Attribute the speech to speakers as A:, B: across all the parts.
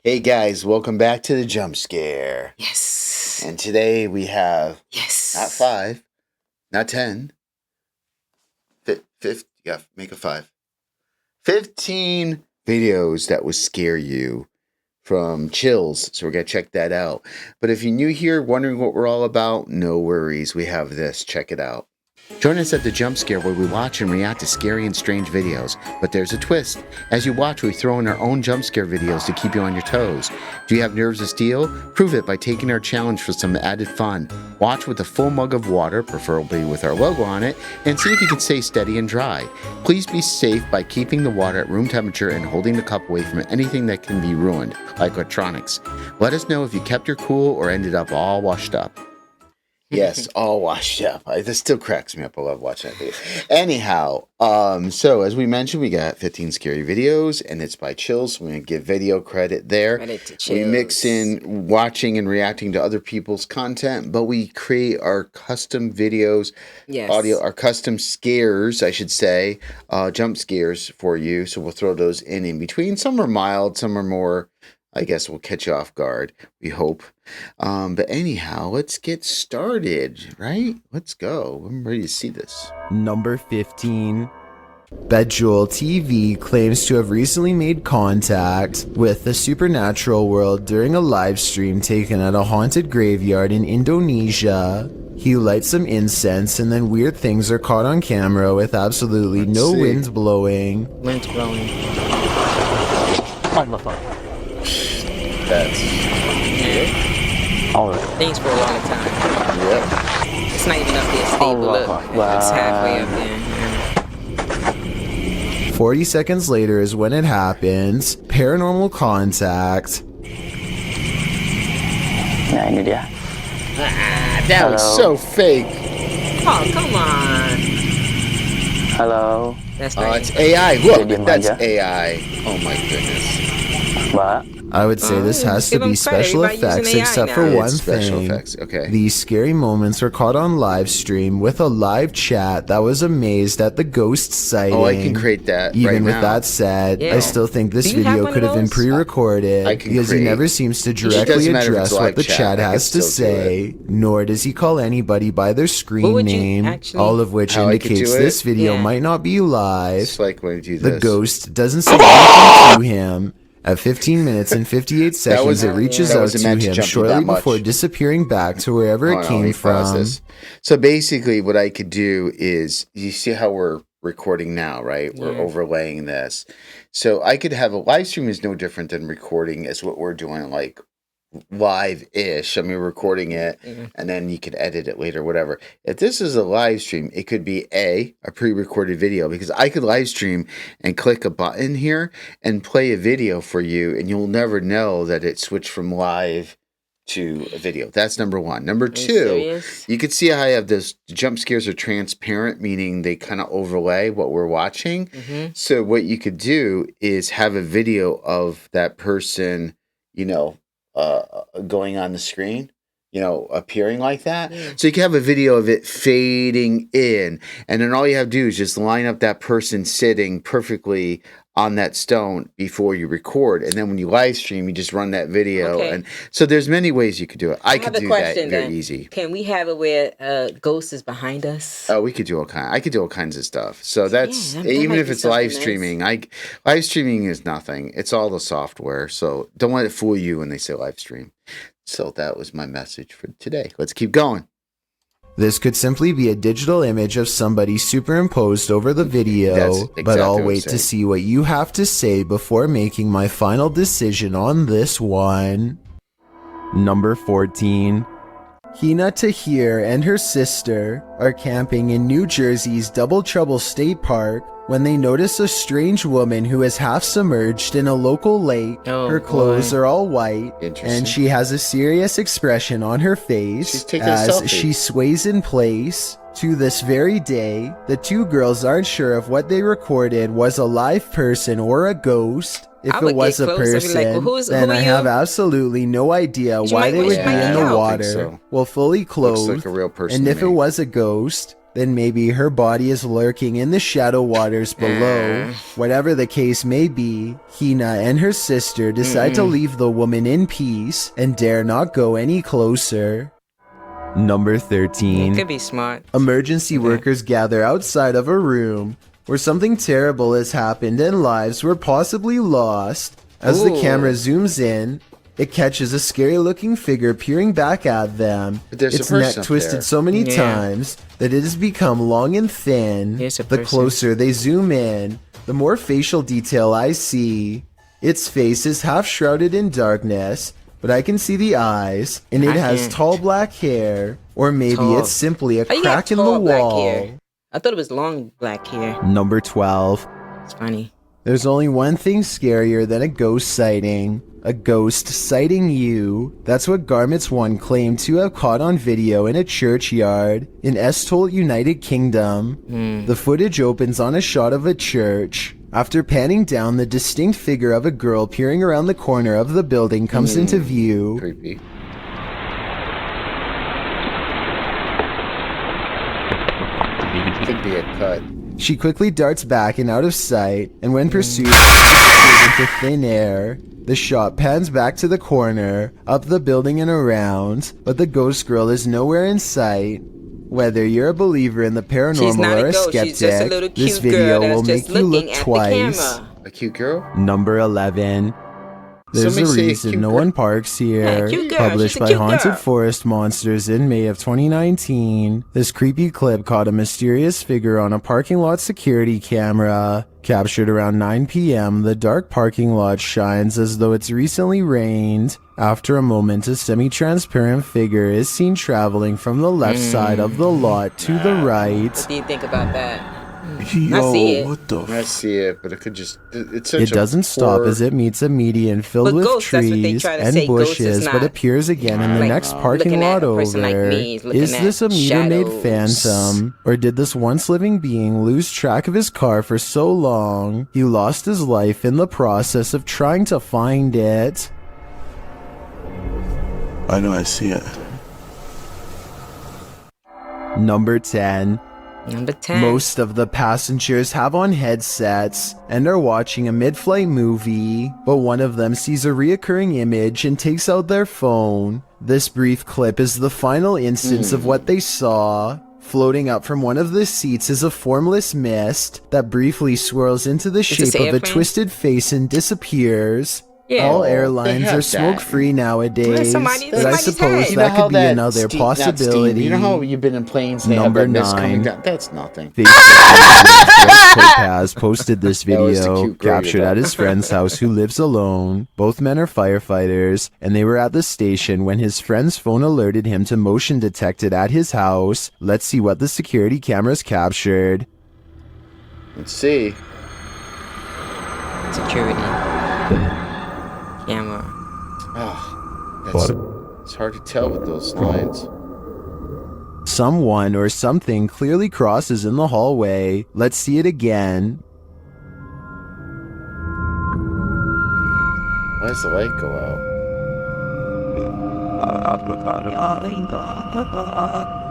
A: Hey guys, welcome back to the jump scare.
B: Yes.
A: And today we have
B: Yes.
A: not 5, not 10. Yeah, make a 5. 15 videos that will scare you from chills. So we're going to check that out. But if you're new here, wondering what we're all about, no worries. We have this. Check it out. Join us at the Jump Scare, where we watch and react to scary and strange videos. But there's a twist. As you watch, we throw in our own jump scare videos to keep you on your toes. Do you have nerves of steel? Prove it by taking our challenge for some added fun. Watch with a full mug of water, preferably with our logo on it, and see if you can stay steady and dry. Please be safe by keeping the water at room temperature and holding the cup away from anything that can be ruined, like electronics. Let us know if you kept your cool or ended up all washed up. Yes, all washed up. This still cracks me up. I love watching that video. Anyhow, so as we mentioned, we got 15 scary videos, and it's by Chills. So we're going to give video credit there.
B: Credit to Chills.
A: We mix in watching and reacting to other people's content, but we create our custom videos, audio, our custom scares, I should say, jump scares for you. So we'll throw those in between. Some are mild, some are more, I guess we'll catch you off guard, we hope. But anyhow, let's get started, right? Let's go. I'm ready to see this.
C: Number 15. Bejewel TV claims to have recently made contact with the supernatural world during a live stream taken at a haunted graveyard in Indonesia. He lights some incense and then weird things are caught on camera with absolutely no wind blowing.
B: Wind's blowing.
A: That's
D: all right.
B: Things for a long time.
A: Yep.
B: It's not even up there stable. Look, it's halfway up there.
C: 40 seconds later is when it happens. Paranormal contact.
D: Nah, ini dia.
A: That was so fake.
B: Oh, come on.
D: Halo.
B: That's
A: Oh,
B: right.
A: it's AI. Look,
D: Diam
A: that's
D: aja.
A: AI. Oh my goodness.
D: Mbak.
C: I would say this has to
B: give 'em
C: be
B: credit.
C: special
B: Everybody
C: effects
B: using AI
C: except
B: now.
C: for
A: It's
C: one
A: special
C: thing.
A: effects. Okay.
C: These scary moments were caught on live stream with a live chat that was amazed at the ghost sighting.
A: Oh, I can create that
C: Even
A: right
C: with
A: now.
C: that said,
B: Yeah.
C: I still think this
B: Do you have
C: video
B: one
C: could
B: of
C: have been
B: those?
C: pre-recorded
A: I can
C: because he
A: create-
C: never seems to
A: doesn't
C: directly
A: matter if it's
C: address
A: live
C: what the
A: chat,
C: chat
A: I can
C: has to
A: still do
C: say, nor does he call anybody by their screen
B: would you
C: name,
B: actually-
C: all of which
A: How I could
C: indicates
A: do it?
C: this video
B: Yeah.
C: might not be live.
A: It's like when you do
C: The
A: this.
C: ghost doesn't say anything to him. At 15 minutes and 58 seconds, it reaches
A: that
C: out
A: wasn't
C: to
A: meant to
C: him
A: jump
C: shortly
A: that much.
C: before disappearing back to wherever
A: Oh,
C: it
A: no,
C: came
A: let me
C: from.
A: process. So basically what I could do is, you see how we're recording now, right? We're
B: Yeah.
A: overlaying this. So I could have a live stream is no different than recording as what we're doing, like live-ish. I mean, recording it and then you could edit it later, whatever. If this is a live stream, it could be a pre-recorded video, because I could live stream and click a button here and play a video for you, and you'll never know that it switched from live to a video. That's number one. Number two,
B: serious?
A: you can see how I have this. Jump scares are transparent, meaning they kind of overlay what we're watching. So what you could do is have a video of that person, going on the screen, appearing like that. So you can have a video of it fading in, and then all you have to do is just line up that person sitting perfectly on that stone before you record, and then when you live stream, you just run that video.
B: Okay.
A: And so there's many ways you could do it. I could
B: have a
A: do
B: question
A: that very
B: then.
A: easy.
B: Can we have it where ghost is behind us?
A: Oh, we could do I could do all kinds of stuff. So that's
B: that
A: even
B: might
A: if
B: be
A: it's
B: something
A: live
B: nice.
A: streaming. Live streaming is nothing. It's all the software. So don't let it fool you when they say live stream. So that was my message for today. Let's keep going.
C: This could simply be a digital image of somebody superimposed over the video,
A: That's
C: but
A: exactly
C: I'll
A: what I'm
C: wait to
A: saying.
C: see what you have to say before making my final decision on this one. Number 14. Hina Tahir and her sister are camping in New Jersey's Double Trouble State Park when they notice a strange woman who is half submerged in a local lake.
B: Oh,
C: her clothes
B: boy.
C: are all white,
A: Interesting.
C: and she has a serious expression on her
A: She's
C: face
A: taking a
C: as
A: selfie.
C: she sways in place. To this very day, the two girls aren't sure if what they recorded was a live person or a ghost. If
B: I would
C: it was
B: get
C: a
B: close and be
C: person,
B: like, well,
C: then
B: who are
C: I have
B: you?
C: absolutely no idea
B: You
C: why
B: might
C: they
B: wish
C: would
B: Mikey
C: be in
B: out.
C: the
B: I don't
C: water,
A: think so.
C: well fully
A: Looks
C: clothed.
A: like a real person.
C: And
A: to
C: if it
A: me.
C: was a ghost, then maybe her body is lurking in the shadow waters below. Whatever the case may be, Hina and her sister decide to leave the woman in peace and dare not go any closer. Number 13.
B: It could be smart.
C: Emergency workers gather outside of a room where something terrible has happened and lives were possibly lost. As the camera zooms in, it catches a scary-looking figure peering back at them. Its neck twisted so many times that it has become long and thin. The closer they zoom in, the more facial detail I see. Its face is half shrouded in darkness, but I can see the eyes, and it has tall black hair, or maybe it's simply a crack in the wall.
B: I thought it was long black hair.
C: Number 12.
B: It's funny.
C: There's only one thing scarier than a ghost sighting. A ghost sighting you. That's what Garments 1 claimed to have caught on video in a churchyard in Estholt, United Kingdom. The footage opens on a shot of a church. After panning down, the distinct figure of a girl peering around the corner of the building comes into view.
A: Creepy. Could be a cut.
C: She quickly darts back and out of sight, and when pursued, disappears into thin air. The shot pans back to the corner, up the building and around, but the ghost girl is nowhere in sight. Whether you're a believer in the paranormal or a skeptic, this video will make you look twice.
A: A cute girl?
C: Number 11. There's a reason no one parks here. Published by Haunted Forest Monsters in May of 2019. This creepy clip caught a mysterious figure on a parking lot security camera. Captured around 9 p.m., the dark parking lot shines as though it's recently rained. After a moment, a semi-transparent figure is seen traveling from the left side of the lot to the right.
B: What do you think about that?
E: Yo,
B: I see it.
E: what the
A: I see it, but it could just... It's such
C: It doesn't stop as it meets a median filled with trees and bushes, but appears again in the next parking lot over. Is this a meter-made phantom? Or did this once living being lose track of his car for so long, he lost his life in the process of trying to find it?
E: I know, I see it.
C: Number 10.
B: Number 10.
C: Most of the passengers have on headsets and are watching a mid-flight movie, but one of them sees a reoccurring image and takes out their phone. This brief clip is the final instance of what they saw. Floating up from one of the seats is a formless mist that briefly swirls into the shape of a twisted face and disappears. All airlines are smoke-free nowadays, but I suppose that could be another possibility.
A: You know how you've been in planes and they
C: Number
A: have that mist
C: 9.
A: coming down? That's nothing.
C: Has posted this video, captured at his friend's house who lives alone. Both men are firefighters, and they were at the station when his friend's phone alerted him to motion detected at his house. Let's see what the security cameras captured.
A: Let's see.
B: Security. Camera.
A: Oh, it's hard to tell with those lines.
C: Someone or something clearly crosses in the hallway. Let's see it again.
A: Why does the light go out?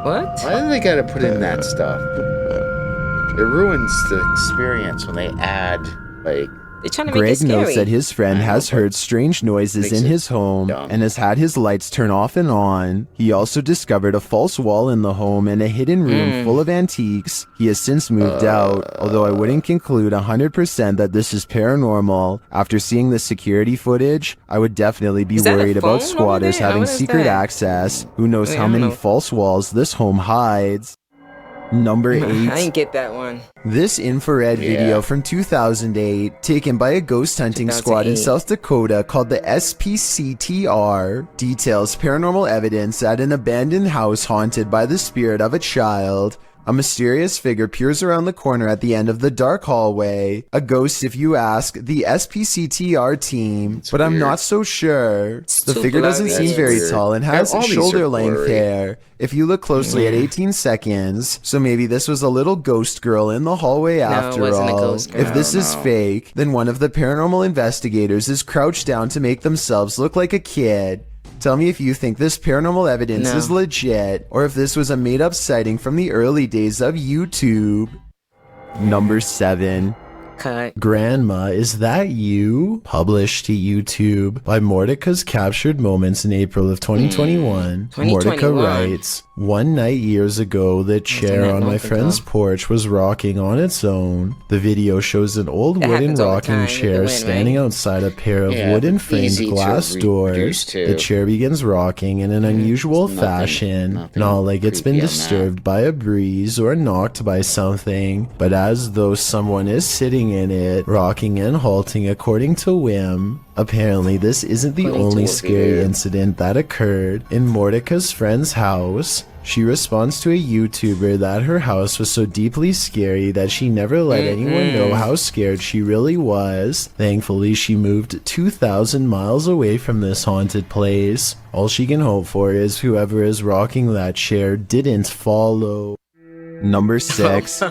B: What?
A: Why do they gotta put in that stuff? It ruins the experience when they add, like...
B: They're trying to make it
C: Greg
B: scary.
C: notes that his friend has heard strange noises in his home and has had his lights turn off and on. He also discovered a false wall in the home and a hidden room full of antiques. He has since moved out, although I wouldn't conclude 100% that this is paranormal. After seeing the security footage, I would definitely be worried about squatters having secret access. Who knows how many false walls this home hides. Number 8.
B: I didn't get that one.
C: This infrared video from 2008, taken by a ghost hunting squad in South Dakota called the SPCTR, details paranormal evidence at an abandoned house haunted by the spirit of a child. A mysterious figure peers around the corner at the end of the dark hallway. A ghost, if you ask the SPCTR team, but I'm not so sure. The figure doesn't seem very tall and has shoulder-length hair. If you look closely at 18 seconds, so maybe this was a little ghost girl in the hallway after all. If this is fake, then one of the paranormal investigators is crouched down to make themselves look like a kid. Tell me if you think this paranormal evidence
B: No.
C: is legit, or if this was a made-up sighting from the early days of YouTube. Number 7.
B: Cut.
C: Grandma, is that you? Published to YouTube by Mordecai's Captured Moments in April of 2021. Mordecai
B: 2021.
C: writes, one night years ago, the chair on my friend's porch was rocking on its own. The video shows an old
B: That
C: wooden
B: happens all the
C: rocking
B: time with the
C: chair
B: wind,
C: standing
B: right?
C: outside a pair of
A: Yeah,
C: wooden
A: but
C: framed
A: easy to
C: glass doors.
A: reproduce too.
C: The chair begins rocking in an unusual
A: Nothing-
C: fashion,
A: nothing
C: not like it's been
A: creepy on that.
C: disturbed by a breeze or knocked by something, but as though someone is sitting in it, rocking and halting according to whim. Apparently, this isn't the
A: According to
C: only
A: what
C: scary
A: video?
C: incident that occurred in Mordecai's friend's house. She responds to a YouTuber that her house was so deeply scary that she never let anyone know how scared she really was. Thankfully, she moved 2,000 miles away from this haunted place. All she can hope for is whoever is rocking that chair didn't follow. Number 6.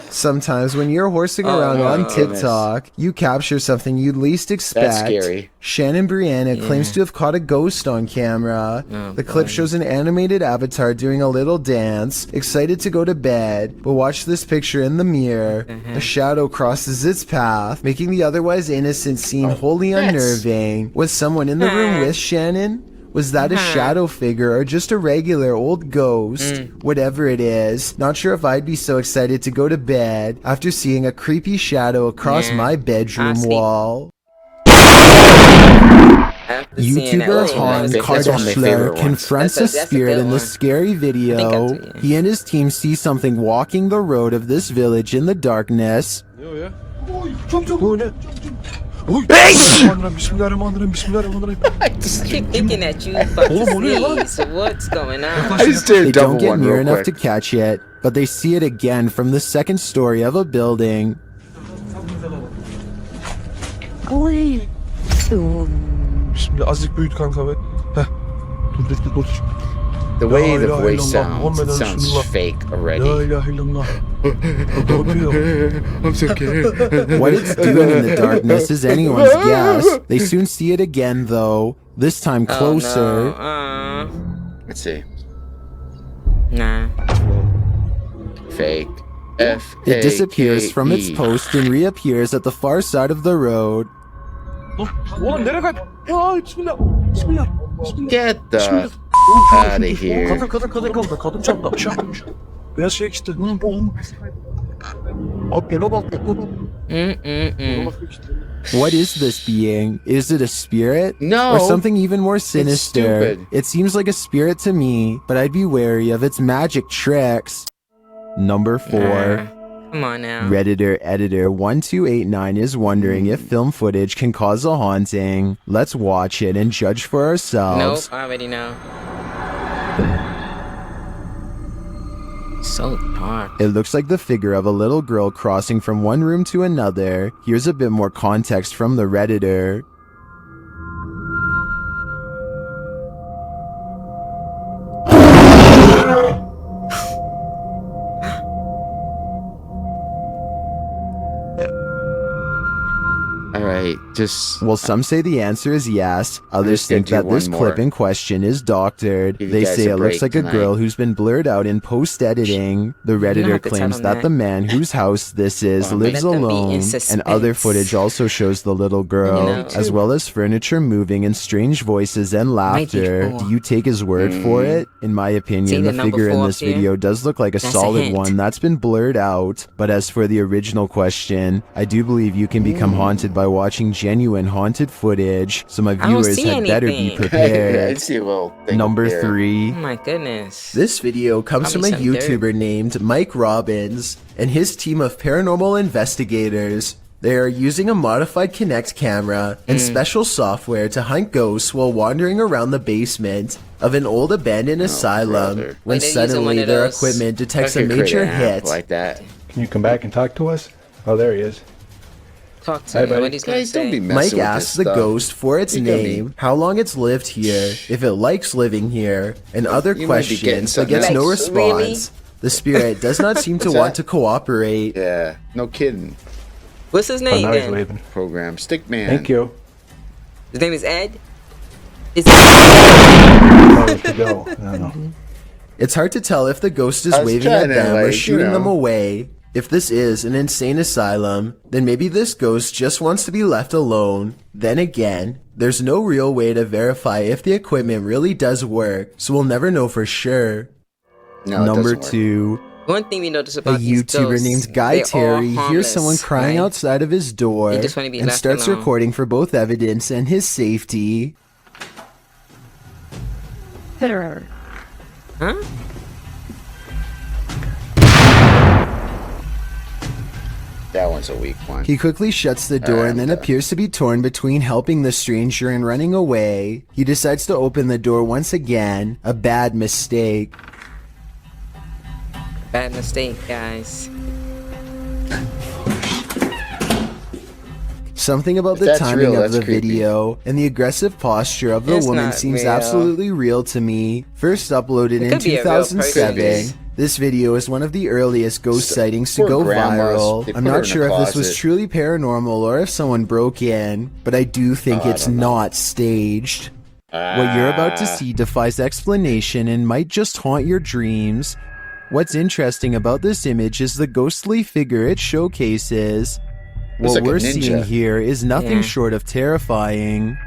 C: Sometimes when you're horsing around on TikTok, you capture something you'd least expect.
A: That's scary.
C: Shannon Brianna claims to have caught a ghost on camera. The clip shows an animated avatar doing a little dance, excited to go to bed, but watch this picture in the mirror. A shadow crosses its path, making the otherwise innocent scene wholly unnerving. Was someone in the room with Shannon? Was that a shadow figure or just a regular old ghost? Whatever it is, not sure if I'd be so excited to go to bed after seeing a creepy shadow across my bedroom
B: Honestly.
C: wall.
B: After seeing that,
C: YouTuber
B: oh,
C: Han
A: that's one of my favorite
C: Kardashian
A: ones.
C: confronts a
B: That's a
C: spirit
B: good
C: in the
B: one.
C: scary video.
B: I do, yeah.
C: He and his team see something walking the road of this village in the darkness.
B: I just keep thinking that you about to sneeze. So what's going on?
A: I just did
C: They
A: a
C: don't
A: double
C: get
A: one
C: near
A: real
C: enough
A: quick.
C: to catch it, but they see it again from the second story of a building.
E: Bismillah azıcık büyüt kanka be. Heh. Dur dur dur.
A: The way the
E: La ilahe
A: voice
E: illallah,
A: sounds, it
E: Muhammeden
A: sounds
E: Resulullah.
A: fake
E: La
A: already.
E: ilahe illallah. Doğru.
A: I'm so scared.
C: What it's doing in the darkness is anyone's guess. They soon see it again though, this time closer.
B: Oh, no.
A: Let's see.
B: Nah.
A: Fake. F.
C: It disappears from its post and reappears at the far side of the road.
E: Oğlum nereye kayıp? Ya bismillah. Bismillah. Bismillah.
A: Get the
E: Bismillah.
A: out of here.
E: Kadın çarptı. Aşağı atmış. Beyaz şey işte. Abi gel bak.
C: What is this being? Is it a spirit?
A: No.
C: Or something even more sinister?
A: stupid.
C: It seems like a spirit to me, but I'd be wary of its magic tricks. Number 4.
B: Come on now.
C: Redditor editor 1289 is wondering if film footage can cause a haunting. Let's watch it and judge for
B: Nope,
C: ourselves.
B: I already know. So dark.
C: It looks like the figure of a little girl crossing from one room to another. Here's a bit more context from the Redditor.
A: Alright, just.
C: Well, some say the answer is yes. Others
A: just gonna
C: think
A: do
C: that this
A: one
C: clip
A: more.
C: in question is doctored.
A: Give you
C: They
A: guys
C: say
A: a
C: it looks
A: break
C: like a
A: tonight.
C: girl who's been blurred out in post-editing. The
B: don't
C: Redditor
B: have to tell
C: claims
B: them
C: that
B: that.
C: the man whose house this is
A: Well,
C: lives
B: let them be in
C: alone, and other
B: suspense.
C: footage also shows the little girl,
B: You know.
C: as well as furniture moving and strange voices and laughter.
B: four.
C: Do you take his word for it? In my opinion,
B: the
C: the
B: number
C: figure in
B: 4
C: this
B: up there?
C: video does look like a
B: That's a
C: solid
B: hint.
C: one that's been blurred out. But as for the original question, I do believe you can become haunted by watching genuine haunted footage, so my
B: I don't
C: viewers
B: see
C: had better be
B: anything.
A: I
C: prepared.
A: see a little thing
C: Number
A: there.
C: 3.
B: Oh my goodness.
C: This video comes from
B: Probably
C: a
B: some
C: YouTuber named Mike Robbins and his team of paranormal investigators. They are using a modified Kinect camera and special software to hunt ghosts while wandering around the basement of an old abandoned asylum
A: brother.
C: when
B: Wait, they're using one
C: suddenly
B: of
C: their
B: those-
C: equipment detects
A: I
C: a
A: could create
C: major
A: an app
C: hit.
A: like that.
F: Can you come back and talk to us? Oh, there he is.
B: Talk to
F: Hey,
B: me.
F: buddy.
B: What he's gonna
A: Guys, don't be
B: say.
A: messing
C: Mike
A: with
C: asks
A: this
C: the
A: stuff.
C: ghost for its
A: You gotta be-
C: name, how long it's lived here, if it likes living here, and other
A: You might be getting
C: questions, but
A: something
C: gets no
B: else.
C: response.
B: Really?
C: The spirit does not seem to
A: What's
C: want
A: that?
C: to cooperate.
A: Yeah, no kidding.
B: What's his
F: Oh,
B: name
F: now he's
B: then?
F: leaving.
A: Program Stickman.
F: Thank you.
B: His name is Ed? Is
F: Probably should go. I don't know.
C: It's hard to tell if the ghost is
A: I was
C: waving at
A: trying to,
C: them or
A: like,
C: shooting
A: you know.
C: them away. If this is an insane asylum, then maybe this ghost just wants to be left alone. Then again, there's no real way to verify if the equipment really does work, so we'll never know for sure.
A: No, it
C: Number
A: doesn't work.
C: 2,
B: one thing we notice
C: a
B: about these
C: YouTuber
B: ghosts,
C: named Guy
B: they're all
C: Terry hears
B: harmless,
C: someone crying
B: right?
C: outside of his door
B: They just wanna be
C: and
B: left
C: starts
B: alone.
C: recording for both evidence and his safety.
B: Huh?
A: That one's a weak one.
C: He quickly shuts the door and then
A: And,
C: appears to be torn between helping the stranger and running away. He decides to open the door once again. A bad mistake.
B: Bad mistake, guys.
C: Something about
A: If
C: the
A: that's
C: timing
A: real,
C: of
A: that's
C: the
A: creepy.
C: video and the aggressive posture of the
B: It's
C: woman
B: not
C: seems
B: real.
C: absolutely real to me. First uploaded in
B: could be a real person.
C: 2007, this video is one of the earliest ghost
A: So,
C: sightings to
A: poor
C: go
A: grandmas,
C: viral.
A: they
C: I'm
A: put her
C: not
A: in a
C: sure if this was
A: closet.
C: truly paranormal or if someone broke in, but I do think
A: Oh, I
C: it's
A: don't know.
C: not staged. What you're about to see defies explanation and might just haunt your dreams. What's interesting about this image is the ghostly figure it showcases.
A: Looks
C: What
A: like a
C: we're
A: ninja.
C: seeing here is nothing
B: Yeah.
C: short of terrifying.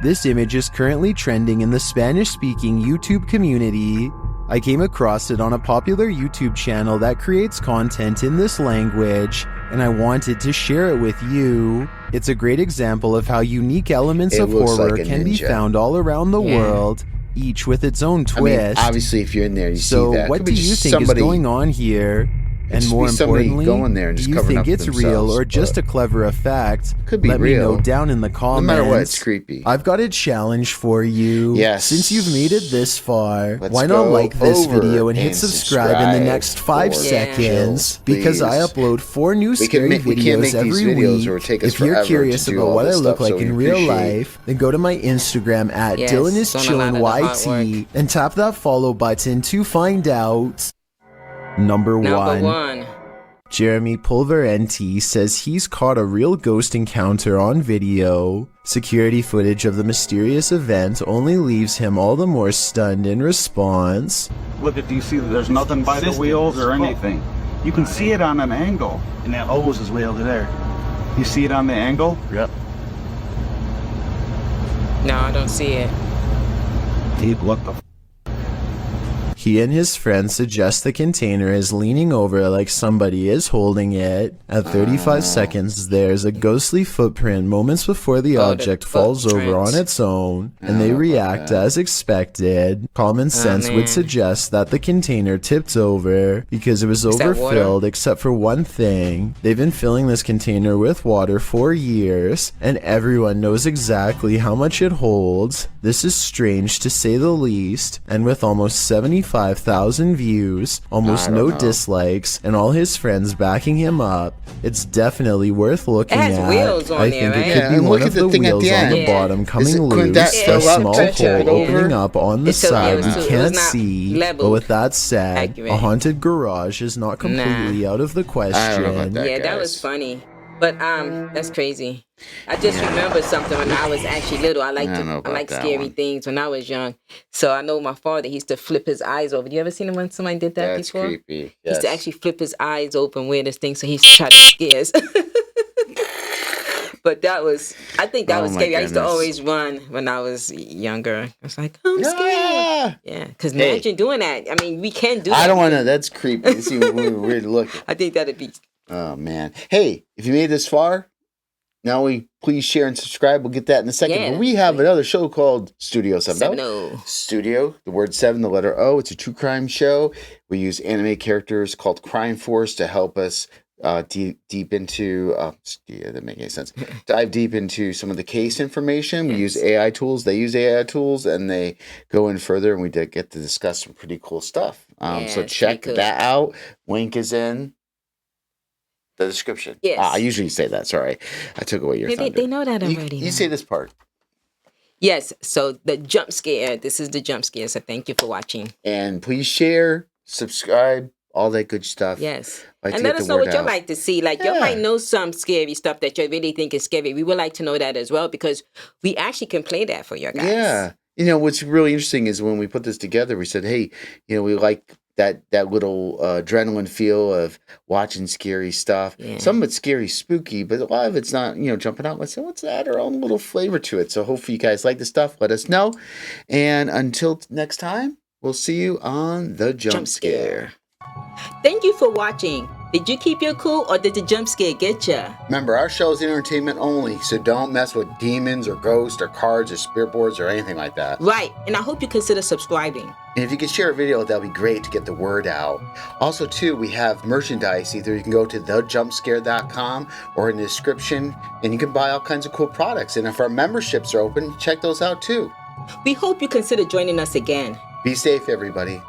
C: This image is currently trending in the Spanish-speaking YouTube community. I came across it on a popular YouTube channel that creates content in this language, and I wanted to share it with you. It's a great example of how unique elements
A: It
C: of
A: looks
C: horror
A: like a
C: can be
A: ninja.
C: found all around the
B: Yeah.
C: world, each with its own
A: I mean,
C: twist.
A: obviously, if you're in there, you
C: So
A: see that.
C: what
A: Could
C: do
A: be
C: you
A: just
C: think
A: somebody,
C: is going on here? And
A: just
C: more
A: be somebody
C: importantly,
A: going there and
C: do
A: just
C: you
A: covering
C: think
A: up
C: it's real
A: themselves,
C: or just
A: but
C: a clever effect?
A: could be
C: Let me know
A: real.
C: down in the
A: No
C: comments.
A: matter what, it's creepy.
C: I've got a challenge for you.
A: Yes.
C: Since you've made it this far,
A: Let's
C: why not
A: go
C: like this
A: over
C: video and hit
A: and
C: subscribe in the
A: subscribe
C: next 5
A: for
C: seconds?
A: chills,
C: Because I
A: please.
C: upload 4 new scary
A: we can't
C: videos
A: make these
C: every
A: videos
C: week.
A: or it take us
C: If you're
A: forever
C: curious
A: to do
C: about
A: all
C: what I
A: this
C: look
A: stuff,
C: like
A: so we
C: in real
A: appreciate-
C: life, then go to my Instagram at
B: Yes,
C: Dylan is
B: don't allow
C: chillin'
B: that hard
C: YT and tap that follow button to find out. Number
B: Number
C: 1.
B: one.
C: Jeremy Pulverenti says he's caught a real ghost encounter on video. Security footage of the mysterious event only leaves him all the more stunned in response.
G: Look at, do you see that there's nothing by the wheels or anything? You can see it on an angle. And that hose is way over there. You see it on the angle?
F: Yep.
B: No, I don't see it.
G: Dude, what the
C: He and his friend suggest the container is leaning over like somebody is holding it. At 35 seconds, there's a ghostly footprint moments before the
B: Oh, the
C: object falls over
B: footprint.
C: on its own, and they
A: Oh,
C: react
A: okay.
C: as expected. Common sense
B: man.
C: would suggest that the container tipped over because it was
B: Is that water?
C: overfilled except for one thing. They've been filling this container with water for years, and everyone knows exactly how much it holds. This is strange to say the least, and with almost 75,000 views, almost
A: I don't
C: no
A: know.
C: dislikes, and all his friends backing him up, it's definitely worth looking
B: It has
C: at.
B: wheels on
C: I
B: there,
C: think
B: right?
C: it could
A: Yeah,
C: be
A: and
C: one
A: look
C: of
A: at the
C: the
A: thing at
C: wheels
A: the
C: on the
A: end.
C: bottom coming
A: couldn't
C: loose,
A: that
C: a
A: fill up
C: small
B: pressure
C: hole
B: over?
C: opening up on the
B: It's so- yeah,
C: side
B: it was
C: you
B: too- it
C: can't
B: was not
C: see.
B: leveled
C: But with that said,
B: accurate.
C: a haunted garage is not completely out of the question.
A: I don't know about that.
B: Yeah, that was
A: guys.
B: funny. But that's crazy. I just remember something when I was actually little. I
A: I don't know
B: I
A: about
B: like
A: that
B: scary
A: one.
B: things when I was young. So I know my father, he used to flip his eyes over. You ever seen him when somebody did that
A: That's
B: before?
A: creepy.
B: He used
A: Yes.
B: to actually flip his eyes open with this thing, so he used to try to scare us. But I think that
A: Oh
B: was
A: my
B: scary. I used to
A: goodness.
B: always run when I was younger. I was like, I'm scared.
A: Ah!
B: Yeah, because
A: Hey.
B: imagine doing that. I mean, we can do that.
A: I don't want to. That's creepy. It's even weird looking.
B: I think that'd be
A: Oh man. Hey, if you made it this far, now we please share and subscribe. We'll get that in a second.
B: Yeah.
A: But we have another show called Studio 7.
B: 7-0.
A: Studio, the word 7, the letter O. It's a true crime show. We use anime characters called Crime Force to help us deep into yeah, that make any sense. Dive deep into some of the case information. We use AI tools. They use AI tools, and they go in further, and we did get to discuss some pretty cool stuff.
B: Yeah,
A: So
B: it's
A: check
B: pretty cool.
A: that out. Link is in the description.
B: Yes.
A: I usually say that. Sorry, I took away your
B: They
A: thunder.
B: know that already.
A: You
B: man.
A: say this part,
B: Yes, so the jump scare. This is the jump scare. So thank you for watching.
A: and please share, subscribe, all that good stuff.
B: Yes.
A: Like to
B: And
A: get
B: let us
A: the
B: know
A: word
B: what you
A: out.
B: like to see. Like, you
A: Yeah.
B: might know some scary stuff that you really think is scary. We would like to know that as well because we actually can play that for you guys.
A: Yeah. what's really interesting is when we put this together, we said, hey, we like that little adrenaline feel of watching scary stuff.
B: Yeah.
A: Some of it's scary, spooky, but a lot of it's not, jumping out. Let's say, let's add our own little flavor to it. So hopefully you guys like the stuff. Let us know. And until next time, we'll see you on The Jump Scare.
B: Thank you for watching. Did you keep your cool or did the jump scare get ya?
A: Remember, our show is entertainment only, so don't mess with demons or ghosts or cards or spirit boards or anything like that.
B: Right, and I hope you consider subscribing.
A: And if you could share a video, that'd be great to get the word out. Also, too, we have merchandise. Either you can go to thejumpscare.com or in the description, and you can buy all kinds of cool products. And if our memberships are open, check those out, too.
B: We hope you consider joining us again.
A: Be safe, everybody.